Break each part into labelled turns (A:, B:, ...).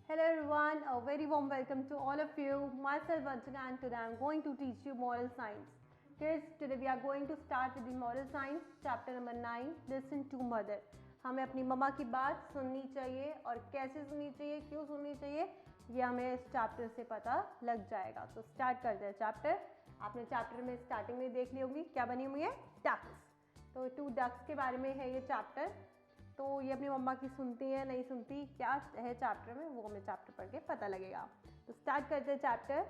A: Hello everyone, a very warm welcome to all of you. Myself Vanchika and today I am going to teach you moral science. Kids, today we are going to start with the moral science chapter number 9, listen to mother. हमें अपनी मम्मा की बात सुननी चाहिए और कैसे सुननी चाहिए, क्यों सुननी चाहिए, ये हमें इस चैप्टर से पता लग जाएगा. तो स्टार्ट करते हैं चैप्टर. आपने चैप्टर में स्टार्टिंग में देख ली होगी क्या बनी हुई है, डक्स. तो 2 डक्स के बारे में है ये चैप्टर. तो ये अपनी मम्मा की सुनती है नहीं सुनती, क्या है चैप्टर में वो हमें चैप्टर पढ़ के पता लगेगा. तो स्टार्ट करते हैं chapter.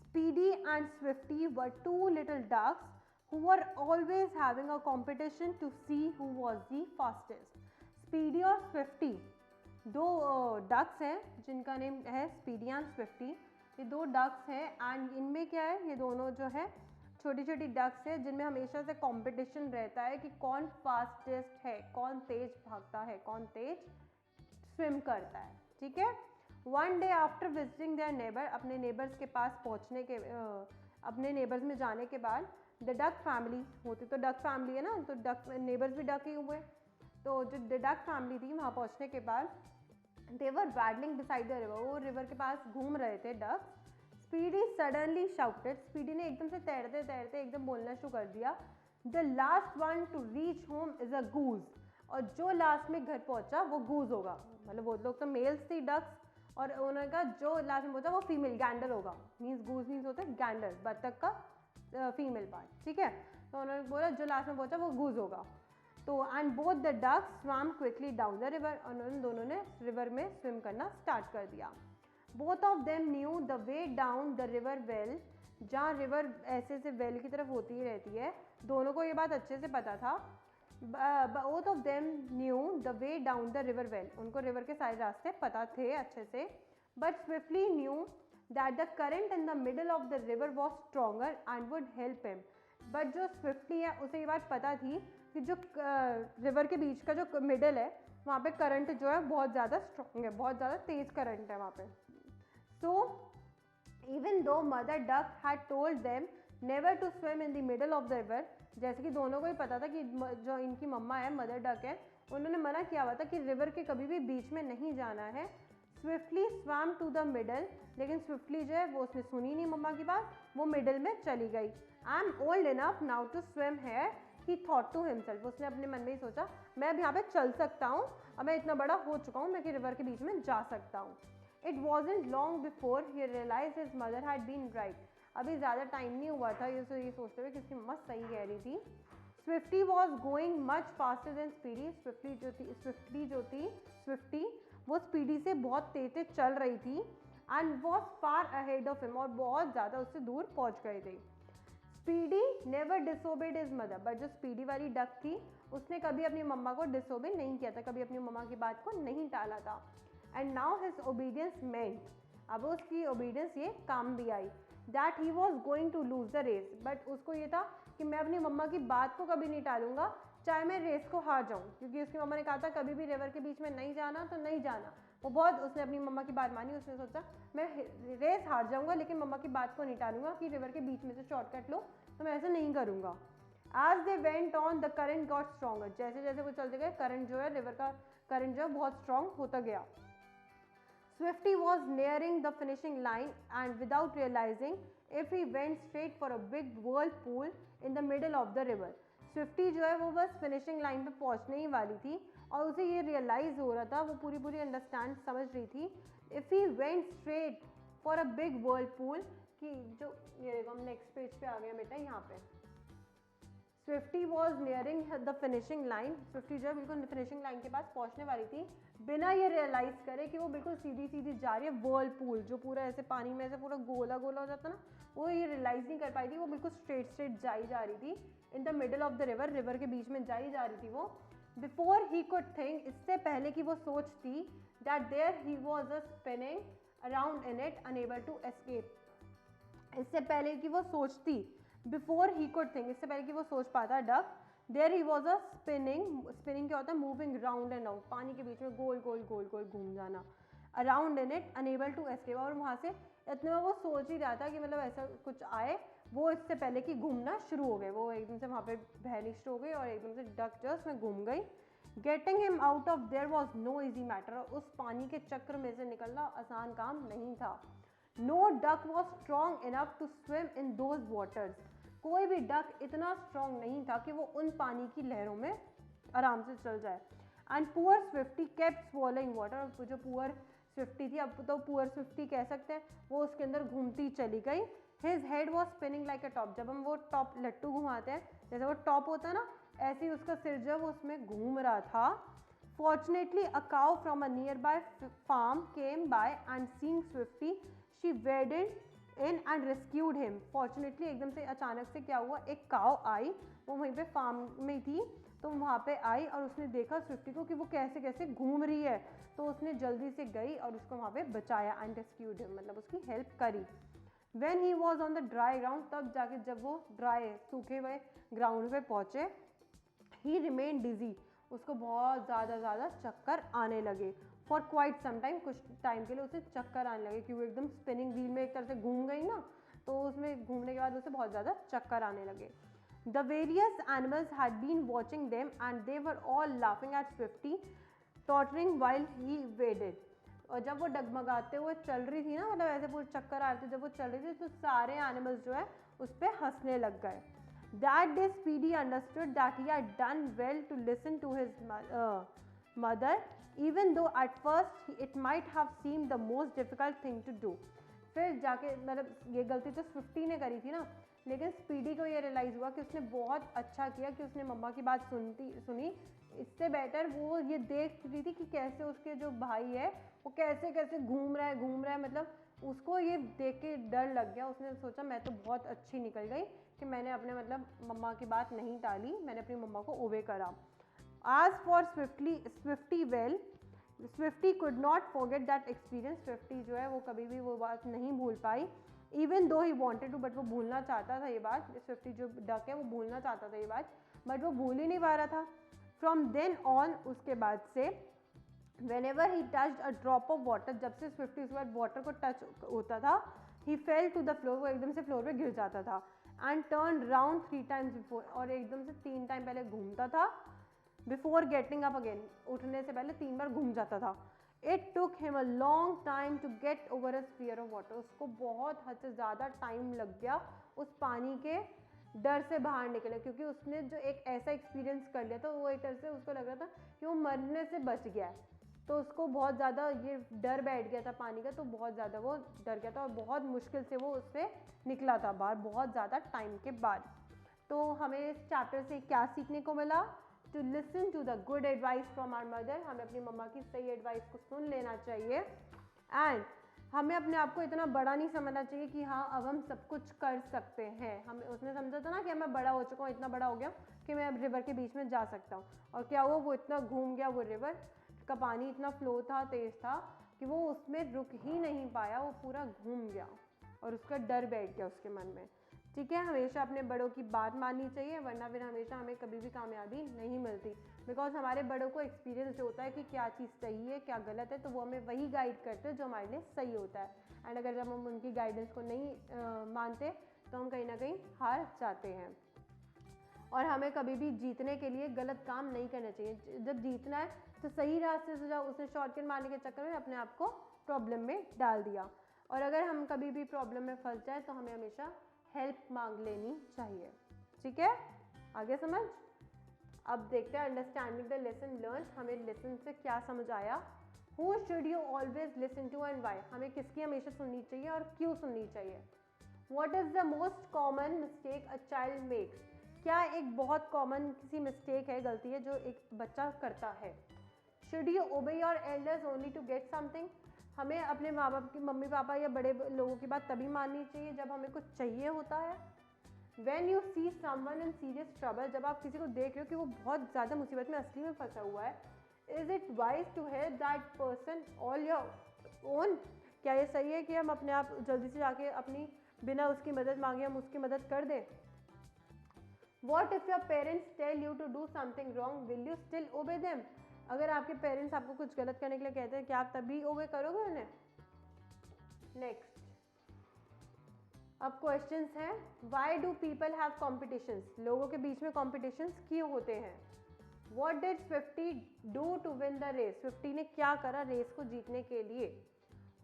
A: Speedy and Swifty were 2 little ducks who were always having a competition to see who was the fastest. Speedy और स्विफ्टी 2 डक्स हैं जिनका नेम है स्पीडी एंड स्विफ्टी. ये 2 डक्स हैं एंड इनमें क्या है, ये दोनों जो है छोटी छोटी डक्स है जिनमें हमेशा से कंपटीशन रहता है कि कौन फास्टेस्ट है, कौन तेज भागता है, कौन तेज स्विम करता है. ठीक है. One day after visiting their neighbour, अपने नेबर्स के पास पहुंचने के अपने नेबर्स में जाने के बाद द डक फैमिली होती, तो डक फैमिली है ना, तो डक नेबर्स भी डक ही हुए. तो जो द डक फैमिली थी वहाँ पहुँचने के बाद they were paddling beside the river, वो रिवर के पास घूम रहे थे ducks. Speedy suddenly shouted, Speedy ने एकदम से तैरते तैरते एकदम बोलना शुरू कर दिया, the last one to reach home is a goose, और जो लास्ट में घर पहुंचा वो गूज होगा. मतलब वो लोग तो मेल्स थी डक्स, और उन्होंने कहा जो लास्ट में पहुंचा वो फीमेल गैंडर होगा. मीन्स गूज मीन्स होता है गैंडर, बत्तख का फीमेल पार्ट. ठीक है. तो उन्होंने बोला जो लास्ट में पहुंचा वो गूज होगा. तो and both the ducks swam quickly down the river, और उन्होंने दोनों ने रिवर में स्विम करना स्टार्ट कर दिया. Both of them knew the way down the river well, जहाँ रिवर ऐसे से वेल की तरफ होती ही रहती है, दोनों को ये बात अच्छे से पता था. Both of them knew the way down the river well, उनको रिवर के सारे रास्ते पता थे अच्छे से. But swiftly knew that the current in the middle of the river was stronger and would help him. But जो स्विफ्टली है उसे ये बात पता थी कि जो रिवर के बीच का जो मिडल है वहाँ पे करंट जो है बहुत ज़्यादा स्ट्रॉन्ग है, बहुत ज़्यादा तेज करंट है वहाँ पे. So, even though mother duck had told them never to swim in the middle of the river, जैसे कि दोनों को ही पता था कि जो इनकी मम्मा है मदर डक है, उन्होंने मना किया हुआ था कि रिवर के कभी भी बीच में नहीं जाना है. Swiftly swam to the middle, लेकिन स्विफ्टली जो है वो उसने सुनी नहीं मम्मा की बात, वो मिडल में चली गई. I am old enough now to swim here, he thought to himself, उसने अपने मन में ही सोचा मैं अब यहाँ पे चल सकता हूँ, अब मैं इतना बड़ा हो चुका हूँ मैं कि रिवर के बीच में जा सकता हूँ. It wasn't long before he realized his mother had been right. अभी ज़्यादा टाइम नहीं हुआ था ये सोचते हुए कि उसकी मम्मा सही कह रही थी. Swifty was going much faster than Speedy. Swifty वो स्पीडी से बहुत तेज तेज चल रही थी and was far ahead of him, और बहुत ज़्यादा उससे दूर पहुँच गए थे. Speedy never disobeyed his mother, but जो स्पीडी वाली डक थी उसने कभी अपनी मम्मा को डिसोबे नहीं किया था, कभी अपनी मम्मा की बात को नहीं टाला था. And now his obedience meant, अब उसकी obedience ये काम भी आई, that he was going to lose the race, but उसको ये था कि मैं अपनी मम्मा की बात को कभी नहीं टालूंगा चाहे मैं रेस को हार जाऊं, क्योंकि उसकी मम्मा ने कहा था कभी भी रिवर के बीच में नहीं जाना तो नहीं जाना. उसने अपनी मम्मा की बात मानी, उसने सोचा मैं रेस हार जाऊंगा लेकिन मम्मा की बात को नहीं टालूंगा कि रिवर के बीच में से शॉर्टकट लो, तो मैं ऐसा नहीं करूंगा. As they went on, the current got stronger, जैसे जैसे वो चलते गए करंट जो है रिवर का करंट जो है बहुत स्ट्रॉन्ग होता गया. Swifty was nearing the finishing line and without realizing if he went straight for a big whirlpool in the middle of the river. Swifty जो है वो बस फिनिशिंग लाइन पे पहुंचने ही वाली थी और उसे ये रियलाइज हो रहा था, वो पूरी अंडरस्टैंड समझ रही थी. If he went straight for a big whirlpool, कि जो ये देखो हम नेक्स्ट पेज पे आ गए बेटा, यहाँ पे Swiftie was nearing the finishing line. Swiftie जो है बिल्कुल फिनिशिंग लाइन के पास पहुंचने वाली थी बिना ये रियलाइज करे कि वो बिल्कुल सीधी सीधी जा रही है. वर्लपूल जो पूरा ऐसे पानी में ऐसे पूरा गोला गोला हो जाता ना, वो ये रियलाइज नहीं कर पाई थी, वो बिल्कुल स्ट्रेट जाई जा रही थी in the middle of the river, river के बीच में जाई जा रही थी वो. बिफोर ही कुड थिंक, इससे पहले कि वो सोचती, that there he was a spinning around in it unable to escape. इससे पहले कि वो सोचती, बिफोर ही कुड थिंक, इससे पहले कि वो सोच पाता duck, there he was a spinning क्या होता है, मूविंग राउंड एंड राउंड, पानी के बीच में गोल गोल घूम जाना. Around in it unable to escape, और वहाँ से इतने में वो सोच ही रहा था कि मतलब ऐसा कुछ आए, वो इससे पहले कि घूमना शुरू हो गए, वो एकदम से वहाँ पे वैनिश्ड हो गई और एकदम से डक जो उसमें घूम गई. Getting him out of there was no easy matter, उस पानी के चक्र में से निकलना आसान काम नहीं था. No duck was strong enough to swim in those waters, कोई भी डक इतना स्ट्रॉन्ग नहीं था कि वो उन पानी की लहरों में आराम से चल जाए. And poor Swiftie kept swallowing water, जो पुअर स्विफ्टी थी, अब तो पुअर स्विफ्टी कह सकते हैं, वो उसके अंदर घूमती चली गई. His head was spinning like a top, जब हम वो टॉप लट्टू घुमाते हैं जैसे वो टॉप होता है ना, ऐसे ही उसका सिर जो वो उसमें घूम रहा था. Fortunately a cow from a nearby farm came by and seeing Swifty she waded in and rescued him. Fortunately एकदम से अचानक से क्या हुआ, एक काउ आई, वो वहीं पे फार्म में थी, तो वहाँ पे आई और उसने देखा स्विफ्टी को कि वो कैसे कैसे घूम रही है, तो उसने जल्दी से गई और उसको वहाँ पे बचाया एंड रेस्क्यूड हिम, मतलब उसकी हेल्प करी. When he was on the dry ground, तब जाके जब वो ड्राई सूखे हुए ग्राउंड पे पहुँचे, he remained dizzy, उसको बहुत ज़्यादा चक्कर आने लगे. For quite some time, कुछ टाइम के लिए उसे चक्कर आने लगे क्योंकि एकदम स्पिनिंग व्हील में एक तरह से घूम गई ना, तो उसमें घूमने के बाद उसे बहुत ज़्यादा चक्कर आने लगे. The various animals had been watching them and they were all laughing at Swifty, tottering while he waded. और जब वो डगमगाते हुए चल रही थी ना, मतलब ऐसे पूरे चक्कर आ रहे थे जब वो चल रही थी, तो सारे एनिमल्स जो है उस पर हंसने लग गए. That day Speedy understood that he had done well to listen to his mother, even though at first it might have seemed the most difficult thing to do. फिर जाके मतलब ये गलती तो स्विफ्टी ने करी थी ना, लेकिन स्पीडी को ये रियलाइज़ हुआ कि उसने बहुत अच्छा किया कि उसने मम्मा की बात सुनी. इससे बेटर वो ये देख रही थी कि कैसे उसके जो भाई है वो कैसे कैसे घूम रहा है, मतलब उसको ये देख के डर लग गया. उसने सोचा मैं तो बहुत अच्छी निकल गई कि मैंने अपने मतलब मम्मा की बात नहीं टाली, मैंने अपनी मम्मा को ओबे करा. As for Swifty well, Swifty could not forget that experience. Swifty जो है वो कभी भी वो बात नहीं भूल पाई. Even though he wanted to, but वो भूलना चाहता था ये बात. Swifty जो डक है वो भूलना चाहता था ये बात, बट वो भूल ही नहीं पा रहा था. From then on, उसके बाद से whenever he touched a drop of water, जब से Swifty उसके बाद water को टच होता था, he fell to the floor, वो एकदम से फ्लोर पे गिर जाता था. And turned round 3 times before, और एकदम से 3 टाइम पहले घूमता था. Before getting up again, उठने से पहले 3 बार घूम जाता था. It took him a long time to get over his fear of water. उसको बहुत हद से ज़्यादा टाइम लग गया उस पानी के डर से बाहर निकले, क्योंकि उसने जो एक ऐसा एक्सपीरियंस कर लिया था, वो एक तरह से उसको लग रहा था कि वो मरने से बच गया है, तो उसको बहुत ज़्यादा ये डर बैठ गया था पानी का, तो बहुत ज़्यादा वो डर गया था और बहुत मुश्किल से वो उससे निकला था बाहर बहुत ज़्यादा टाइम के बाद. तो हमें इस चैप्टर से क्या सीखने को मिला? To listen to the good advice from our mother, हमें अपनी मम्मा की सही एडवाइस को सुन लेना चाहिए. एंड हमें अपने आप को इतना बड़ा नहीं समझना चाहिए कि हाँ अब हम सब कुछ कर सकते हैं. हमें उसने समझा था ना कि मैं बड़ा हो चुका हूँ, इतना बड़ा हो गया कि मैं अब रिवर के बीच में जा सकता हूँ, और क्या हुआ, वो इतना घूम गया, वो रिवर का पानी इतना फ्लो था, तेज था कि वो उसमें रुक ही नहीं पाया, वो पूरा घूम गया और उसका डर बैठ गया उसके मन में. ठीक है, हमेशा अपने बड़ों की बात माननी चाहिए, वरना फिर हमेशा हमें कभी भी कामयाबी नहीं मिलती. बिकॉज हमारे बड़ों को एक्सपीरियंस जो होता है कि क्या चीज़ सही है क्या गलत है, तो वो हमें वही गाइड करते हैं जो हमारे लिए सही होता है. एंड अगर जब हम उनकी गाइडेंस को नहीं मानते तो हम कहीं ना कहीं हार जाते हैं. और हमें कभी भी जीतने के लिए गलत काम नहीं करना चाहिए. जब जीतना है तो सही रास्ते से जाओ, उसने शॉर्टकट मारने के चक्कर में अपने आप को प्रॉब्लम में डाल दिया. और अगर हम कभी भी प्रॉब्लम में फंस जाए तो हमें हमेशा हेल्प मांग लेनी चाहिए. ठीक है, आगे समझ. अब देखते हैं अंडरस्टैंडिंग द लेसन लर्न, हमें लेसन से क्या समझ आया. Who should you always listen to and why, हमें किसकी हमेशा सुननी चाहिए और क्यों सुननी चाहिए. What is the most common mistake a child makes, क्या एक बहुत कॉमन किसी मिस्टेक है, गलती है जो एक बच्चा करता है. Should you obey your elders only to get something, हमें अपने माँ बाप की मम्मी पापा या बड़े लोगों की बात तभी माननी चाहिए जब हमें कुछ चाहिए होता है. When you see someone in serious trouble, जब आप किसी को देख रहे हो कि वो बहुत ज़्यादा मुसीबत में असली में फंसा हुआ है, is it wise to help that person all your own, क्या ये सही है कि हम अपने आप जल्दी से जाके अपनी बिना उसकी मदद मांगे हम उसकी मदद कर दें. What if your parents tell you to do something wrong, will you still obey them, अगर आपके पेरेंट्स आपको कुछ गलत करने के लिए कहते हैं क्या आप तभी ओबे करोगे उन्हें. नेक्स्ट, अब क्वेश्चंस हैं. Why do people have competitions, लोगों के बीच में कॉम्पिटिशन्स क्यों होते हैं. What did Swifty do to win the race? Swifty ने क्या करा रेस को जीतने के लिए?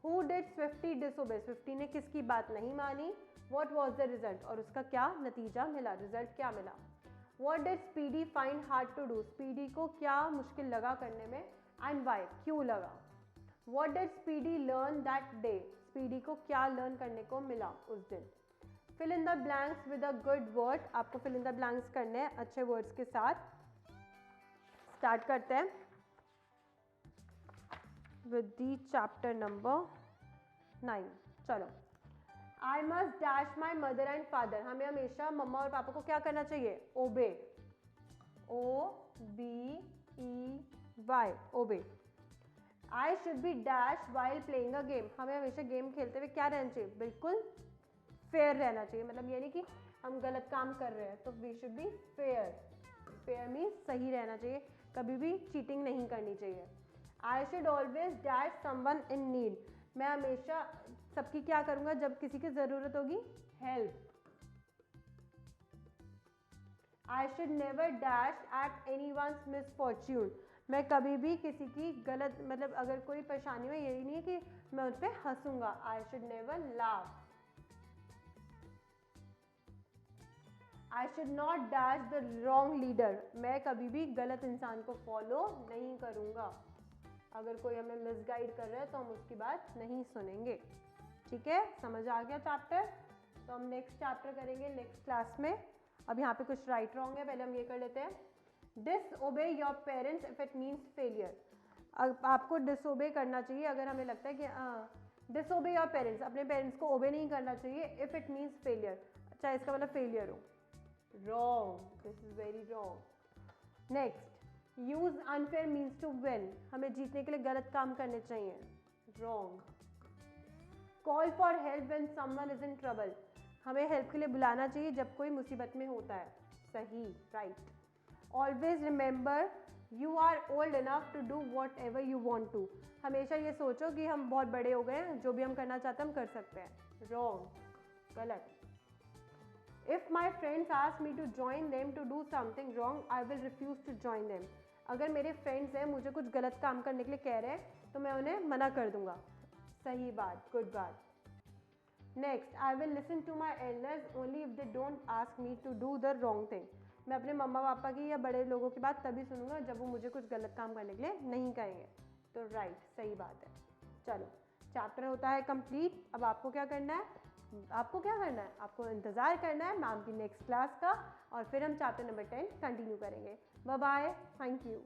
A: Who did Swifty disobey? Swifty ने किसकी बात नहीं मानी? What was the result? और उसका क्या नतीजा मिला, रिजल्ट क्या मिला? What did Speedy find hard to do? Speedy को क्या मुश्किल लगा करने में and why? क्यों लगा? What did Speedy learn that day? Speedy को क्या लर्न करने को मिला उस दिन? Fill in the blanks with a good word. आपको fill in the blanks करने हैं अच्छे words के साथ. स्टार्ट करते हैं with the chapter number 9. चलो. I must dash my mother and father. हमें हमेशा मम्मा और पापा को क्या करना चाहिए? Obey. O-B-E-Y. Obey. I should be dash while playing a game. हमें हमेशा गेम खेलते हुए क्या रहना चाहिए? बिल्कुल फेयर रहना चाहिए. मतलब ये नहीं कि हम गलत काम कर रहे हैं, तो we should be fair. Fair means सही रहना चाहिए, कभी भी चीटिंग नहीं करनी चाहिए. I should always dash someone in need. मैं हमेशा सबकी क्या करूँगा जब किसी की ज़रूरत होगी? Help. I should never dash at anyone's misfortune. मैं कभी भी किसी की गलत, मतलब अगर कोई परेशानी में, यही नहीं है कि मैं उस पर हंसूंगा. I should never laugh. I should not dash the wrong leader. मैं कभी भी गलत इंसान को फॉलो नहीं करूँगा. अगर कोई हमें मिसगाइड कर रहा है तो हम उसकी बात नहीं सुनेंगे. ठीक है, समझ आ गया चैप्टर? तो हम नेक्स्ट चैप्टर करेंगे नेक्स्ट क्लास में. अब यहाँ पे कुछ राइट रॉन्ग है, पहले हम ये कर लेते हैं. Disobey your parents if it means failure. आपको डिसओबे करना चाहिए अगर हमें लगता है कि डिसओबे योर पेरेंट्स, अपने पेरेंट्स को ओबे नहीं करना चाहिए इफ इट मीन्स फेलियर, चाहे इसका मतलब फेलियर हो. Wrong. This is very wrong. Next, use unfair means to win. हमें जीतने के लिए गलत काम करने चाहिए. Wrong. Call for help when someone is in trouble. हमें हेल्प के लिए बुलाना चाहिए जब कोई मुसीबत में होता है. सही, right. Always remember you are old enough to do whatever you want to. हमेशा ये सोचो कि हम बहुत बड़े हो गए हैं, जो भी हम करना चाहते हैं हम कर सकते हैं. Wrong. गलत. If my friends ask me to join them to do something wrong, I will refuse to join them. अगर मेरे फ्रेंड्स हैं मुझे कुछ गलत काम करने के लिए कह रहे हैं तो मैं उन्हें मना कर दूंगा. सही बात, गुड बात. Next, I will listen to my elders only if they don't ask me to do the wrong thing. मैं अपने मम्मा पापा की या बड़े लोगों की बात तभी सुनूंगा जब वो मुझे कुछ गलत काम करने के लिए नहीं कहेंगे. तो राइट, सही बात है. चलो, चैप्टर होता है कंप्लीट. अब आपको क्या करना है? आपको क्या करना है? आपको इंतज़ार करना है मैम की नेक्स्ट क्लास का, और फिर हम चैप्टर नंबर 10 कंटिन्यू करेंगे. Bye bye, thank you.